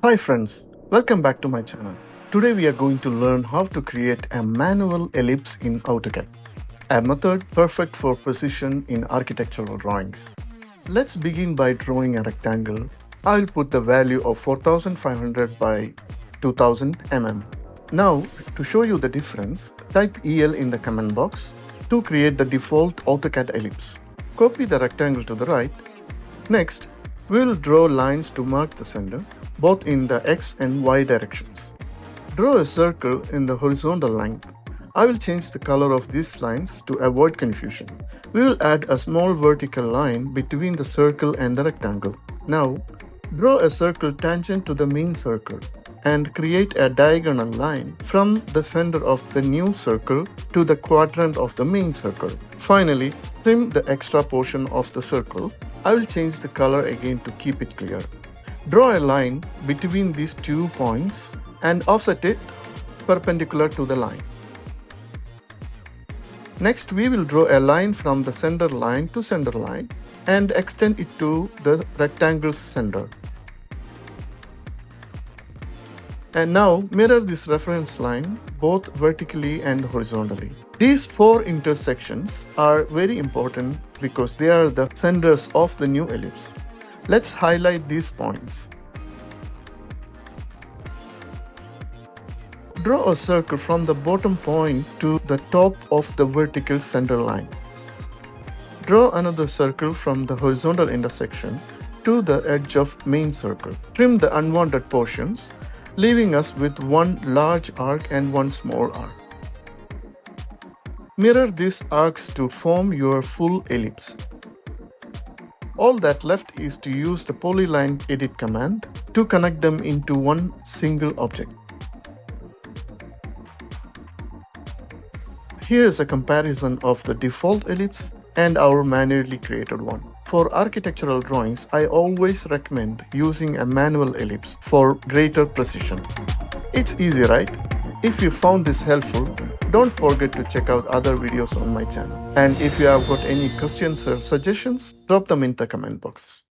Hi friends, welcome back to my channel. Today we are going to learn how to create a manual ellipse in AutoCAD, a method perfect for precision in architectural drawings. Let's begin by drawing a rectangle. I'll put the value of 4500 by 2000 mm. Now, to show you the difference, type EL in the comment box to create the default AutoCAD ellipse. Copy the rectangle to the right. Next, we will draw lines to mark the center, both in the X and Y directions. Draw a circle in the horizontal length. I will change the color of these lines to avoid confusion. We will add a small vertical line between the circle and the rectangle. Now, draw a circle tangent to the main circle and create a diagonal line from the center of the new circle to the quadrant of the main circle. Finally, trim the extra portion of the circle. I will change the color again to keep it clear. Draw a line between these 2 points and offset it perpendicular to the line. Next, we will draw a line from the center line to center line and extend it to the rectangle's center. And now mirror this reference line both vertically and horizontally. These 4 intersections are very important because they are the centers of the new ellipse. Let's highlight these points. Draw a circle from the bottom point to the top of the vertical center line. Draw another circle from the horizontal intersection to the edge of main circle. Trim the unwanted portions, leaving us with one large arc and one small arc. Mirror these arcs to form your full ellipse. All that left is to use the polyline edit command to connect them into one single object. Here is a comparison of the default ellipse and our manually created one. For architectural drawings, I always recommend using a manual ellipse for greater precision. It's easy, right? If you found this helpful, don't forget to check out other videos on my channel. And if you have got any questions or suggestions, drop them in the comment box.